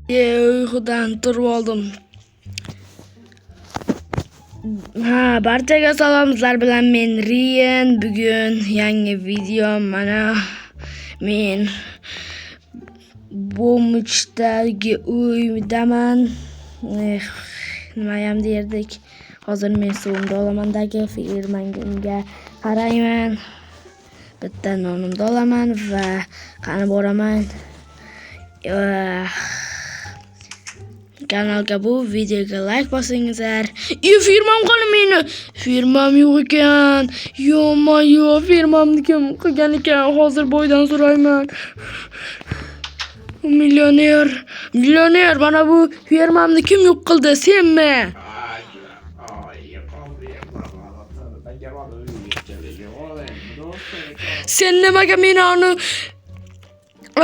Uyqudan turib oldim. Barchaga salomlar bilan men Riyan. Bugun yangi video. Mana men Bo'michdagi uydaman. Nimayam derdik. Hozir men suvimni olamandagi firmanga qarayman. Bitta nonimni olaman va qani boraman. Kanalga bu videoga like bosingizlar. Firmam qani meni. Firmam yo'q ekan. Yo'q, firmamni kim qilgan ekan? Hozir boydan so'rayman. Millioner, mana bu firmamni kim yo'q qildi? Senmi? Sen nimaga meni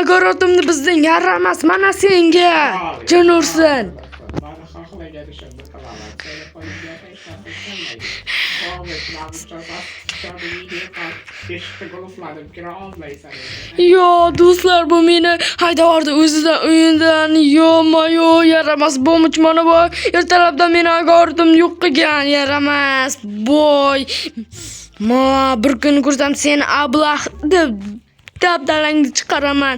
agoratimni bizdan yaramas, mana senga jin ursin. Yo do'stlar, bu meni haydavordi o'zidan uyindan. Yo'q, yaramas Bo'mich, mana bu ertalabdan meni agoratimni yo'q qilgan. Yaramas boy. Bir kun ko'rsam seni ablah deb dabdalangni chiqaraman.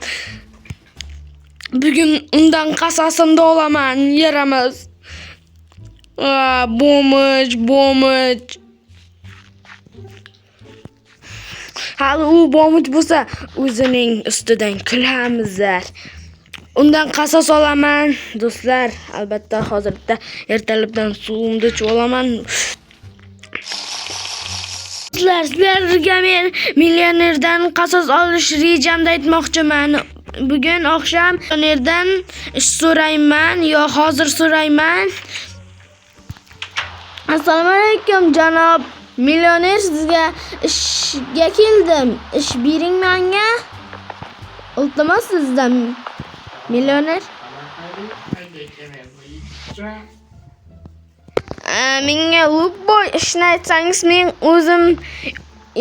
Bugun undan qasasimni olaman. Yaramas. Bo'mich. Hali u Bo'mich bo'lsa o'zining ustidan kulamizlar. Undan qasas olaman do'stlar. Albatta hozirda ertalabdan suvimni ichib olaman. Sizlarga men millionerdan qasos olish rejamda aytmoqchiman. Bugun oqsham millionerdan ish so'rayman yo hozir so'rayman. Assalomu alaykum janob millioner, sizga ishga keldim. Ish bering menga. Iltimos sizdan millioner. Menga boy ishni aytsangiz, men o'zim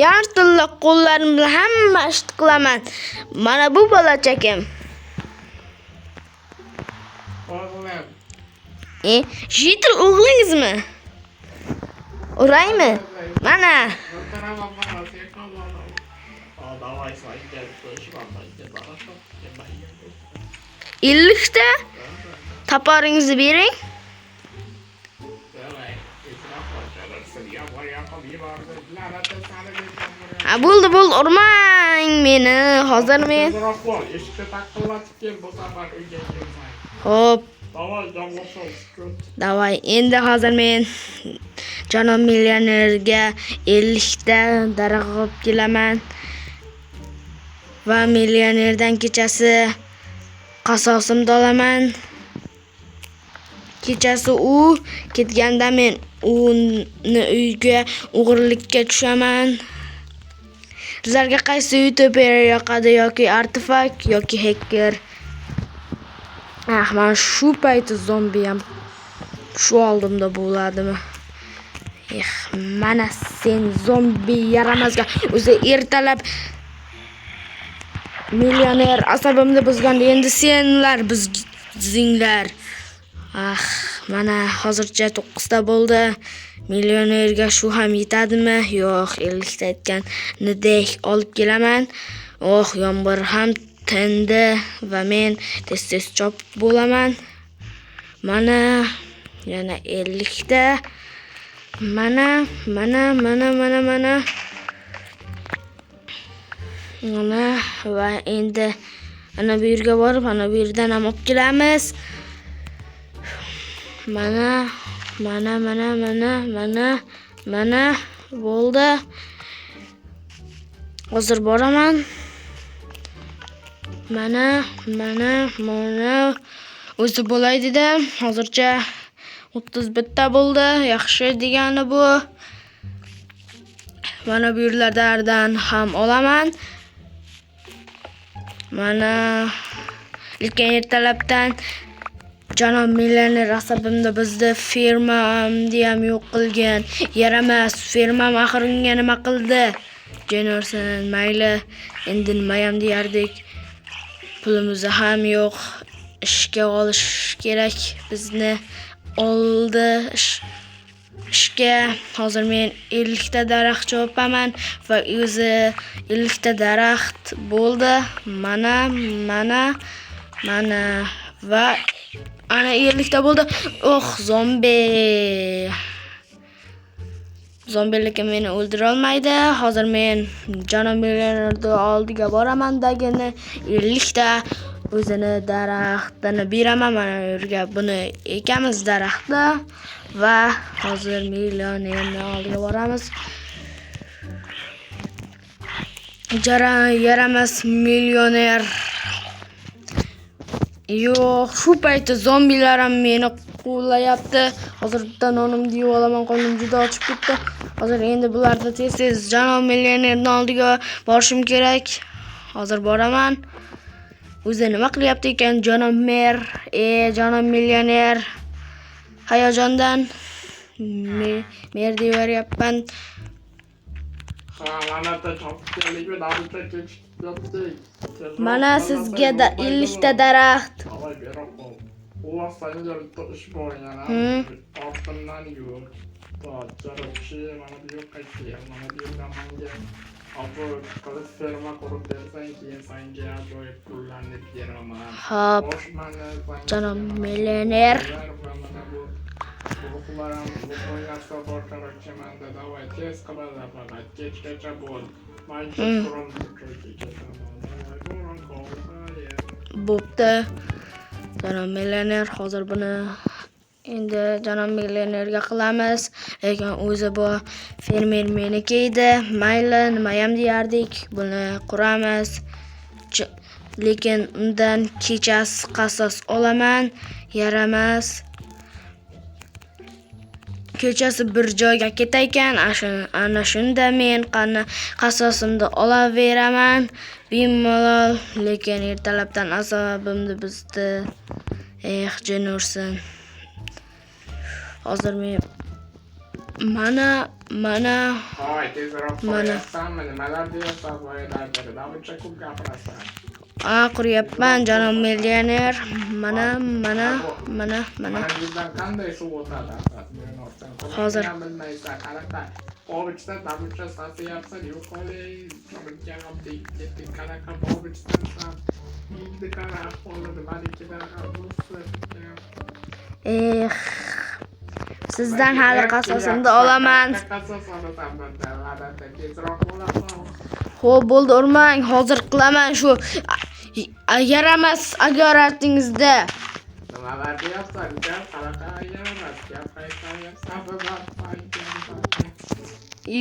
yartilla qo'llarim bilan hamma ishni qilaman. Mana bu bolachakim. O'g'lim. Jitil o'g'lingizmi? Uraymi? Mana. İllikta taparingizni bering. Bo'ldi, urmang meni. Hozir men. Xo'p. Davay, endi hozir men janob millionerga 50 ta daraxt olib kelaman. Va millionerdan kechasi qasosimni olaman. Kechasi u ketganda men uni uyga o'g'irlikka tushaman. Sizlarga qaysi YouTuber yoqadi, yoki artifak yoki hacker? Mana shu payti zombi ham shu oldimda bo'ladimi? Mana sen zombi yaramazga o'zi ertalab millioner asabimni buzganda, endi senlar bizinglar. Mana hozircha 9 ta bo'ldi. Millionerga shu ham yetadimi? Yo'q, 50 ta aytganidek olib kelaman. Yomg'ir ham tindi va men tez chopib bo'laman. Mana yana 50 ta. Mana. Va endi ana bu yerga borib, ana bu yerdan ham olib kelamiz. Mana bo'ldi. Hozir boraman. Mana o'zi bo'laydi-da. Hozircha 31 ta bo'ldi. Yaxshi degani bu. Mana bu yerlardan ham olaman. Mana lekin ertalabdan janob millioner asabimda bizda firmamni ham yo'q qilgan. Yaramas, firmam axir unga nima qildi? Jennerson mayli, endi nima ham deyardik. Pulimiz ham yo'q. ishga olish kerak. Bizni oldi ishga. Hozir men 50 ta daraxt chopaman va o'zi 50 ta daraxt bo'ldi. Mana va ana 50 ta bo'ldi. Zombilikka meni o'ldira olmaydi. Hozir men janob millionerning oldiga boraman dagini 50 ta o'zini daraxtini beraman. Mana yerga buni ekamiz daraxtda va hozir millionerning oldiga boramiz. Yaramas millioner. Yo'q, shu paytda zombilar ham meni quvlayapti. Hozir bitta nonimni yeb olaman, qo'lim juda ochib ketdi. Hozir endi bularda tez janob millionerning oldiga borishim kerak. Hozir boraman. O'zi nima qilyapti ekan janob mer? Janob millioner. Hayajondan mer deyaveryapman. Mana sizga 50 ta daraxt. Hop. Janob millioner. Bo'pti. Janob millioner hozir buni endi janob millionerga qilamiz. Lekin o'zi bu fermer meniki edi. Mayli, nima ham deyardik. Buni quramiz. Lekin undan kechasi qasos olaman. Yaramas. Kechasi bir joyga ketaykan, ana shunda men qasosimni olaveraman. Bemalol, lekin ertalabdan asabimni buzdi. Jin ursin. Hozir men mana quryapman janob millioner. Mana hozir sizdan hali qasosimni olaman. Xo'p, bo'ldi, urmang. Hozir qilaman shu yaramas agoratingizda.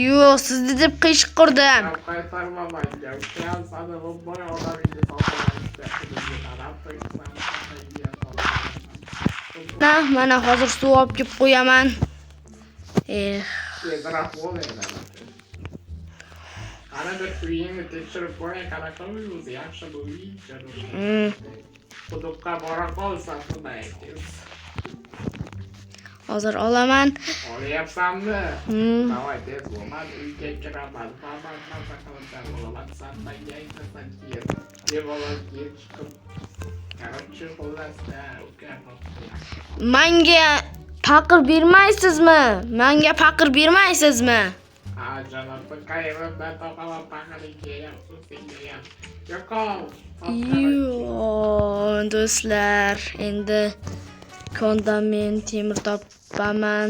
Yo'q, sizni deb qiyshiq qurdim. Mana hozir suv olib kelib qo'yaman. Hozir olaman. Olyapsanmi? Davay tez bo'lmaz. Uyga kiraman. Menga faqir bermaysizmi? Janob, qayerdan topaman faqirlikka ham. Yo'q, do'stlar, endi kondan men temir topaman.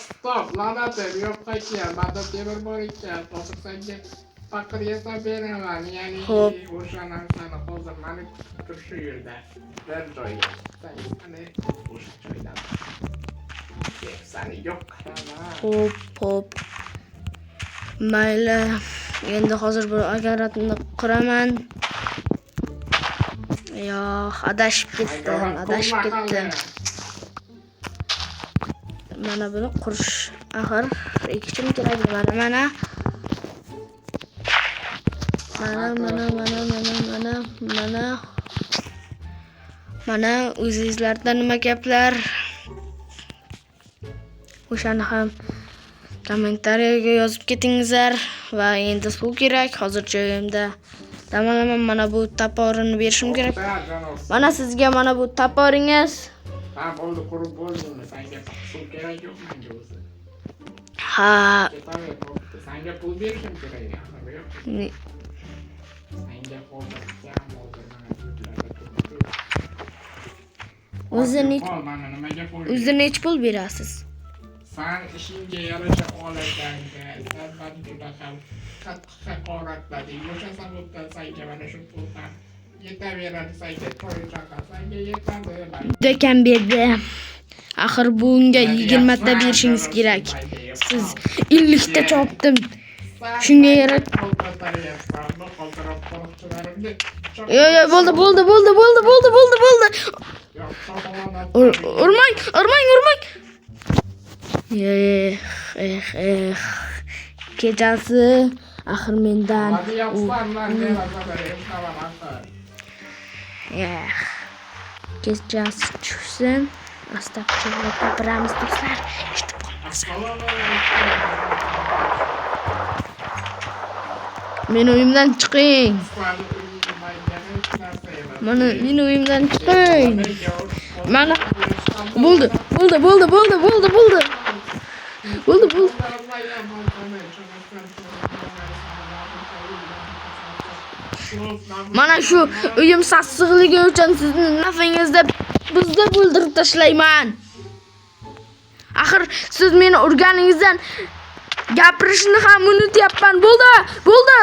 Stop, la'natim yo'q ekan. Menda temir bor ekan. Topsangga faqir yesa beraman. Ya'ni o'sha narsani hozir meni kutib shu yerda bir joyga. Sani o'sha joydan. Sani yo'q qaraman. Xo'p. Mayli. Endi hozir bir agaratni quraman. Yo'q, adashib ketdim. Mana buni qurish axir ekishim kerak. Mana o'zingizlarda nima gaplar? O'shani ham kommentariyaga yozib ketingizlar. Va endi suv kerak. Hozir joyimda Tamam, mana bu taporini berishim kerak. O'qita, Janos. Mana sizga mana bu taporingiz. Ha, bo'ldi, qurib bo'ldingmi? Senga suv kerak yo'q menga o'zi. Ha, Ketaver, bo'pti. Senga pul berishim kerak axir, yo'q. ne- Senga hozir kam hozir mana yurtlarda turibdi. O'zi Ol, mana nimaga pul? o'zi nech pul berasiz? Sen ishingga yarasha olaganga, sen juda ham qattiq haqoratlading. O'sha sababdan senga mana shu pul ham yetaveradi, senga to'y chaqasanga yetadi. Dekam berdi. Axir bunga 20 ta berishingiz kerak. Siz 50 ta chopdim. Shunga yarab. Yo, bo'ldi. Urmang. Kechasi axir mendan kechasi tushsin. Astag'firullah gapiramiz do'stlar. Eshitib qolmasin. Meni uyimdan chiqing. Mana meni uyimdan chiqing. Mana bo'ldi. Mana shu uyim sassiqligi uchun sizni nafingizda bizni o'ldirib tashlayman. Axir siz meni urganingizdan gapirishni ham unutyapman. Bo'ldi. Mana.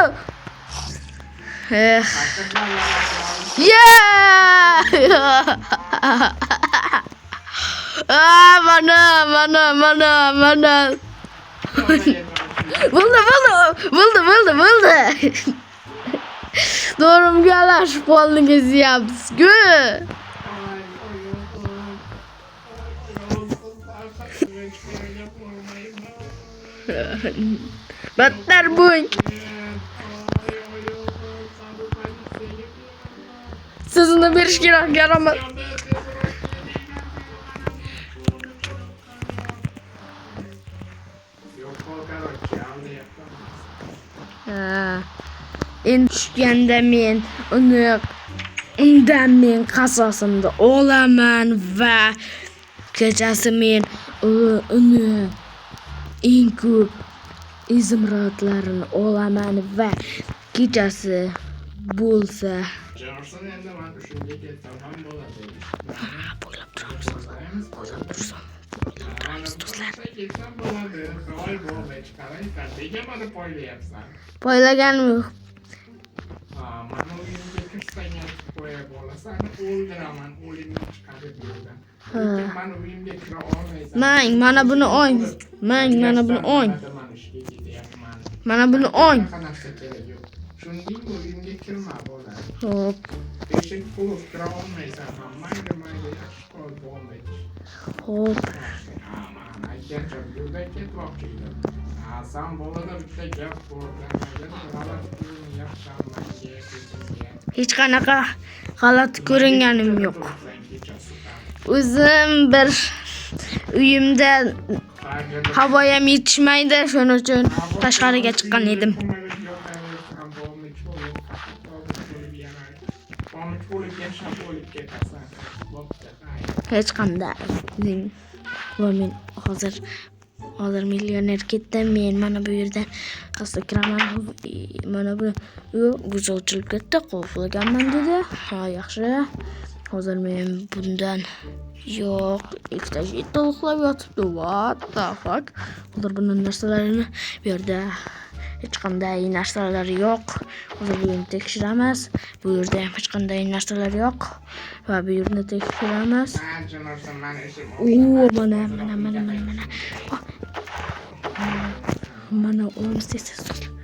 Bo'ldi. Doğrumga alashib qoldingiz yapsiz-ku. Battar bo'ling. Sizni berish kerak yaramas. Endi tushganda men undan men qasosimni olaman va kechasi men uni eng ko'p izimrodlarini olaman va kechasi bo'lsa Johnson endi mana shunga ketsam ham bo'ladi. bo'ylab turamiz do'stlar. Ketsam bo'ladi. Voy bo'lmay chiqaraysan. Nega meni poylayapsan? Poylaganim yo'q. Mana uyimga kirsang qo'ya bo'lasan, o'ldiraman, o'limni chiqarib yerdan. Mana uyimga kira olmaysan. Mana buni o'ng. Mana buni o'ng. Mana buni o'ng. Shuningdek uyimga kirma bo'ladi. Xo'p. Eshik qulf kira olmaysan, mayli yaxshi qol bo'lmaydi. Xo'p. Mana aytgancha yo'lda ketmoqchi edim. Sen bolada bitta gap bor. Hech qanaqa g'alati ko'ringanim yo'q. O'zim bir uyimda havoyam yetishmaydi, shuning uchun tashqariga chiqqan edim. Hech qanday. Va men hozir millioner ketdim. Men mana bu yerdan asta kiraman. Mana bu buzuvchilik ketdi, qulflaganman dedi. Ha, yaxshi. Hozir men bundan yo'q, ikkita jetta uxlab yotibdi. What the fuck? Hozir bundan narsalarini bu yerda hech qanday narsalar yo'q. Hozir bu yerni tekshiramiz. Bu yerda ham hech qanday narsalar yo'q. Va bu yerni tekshiramiz. Mana 10 sessiya.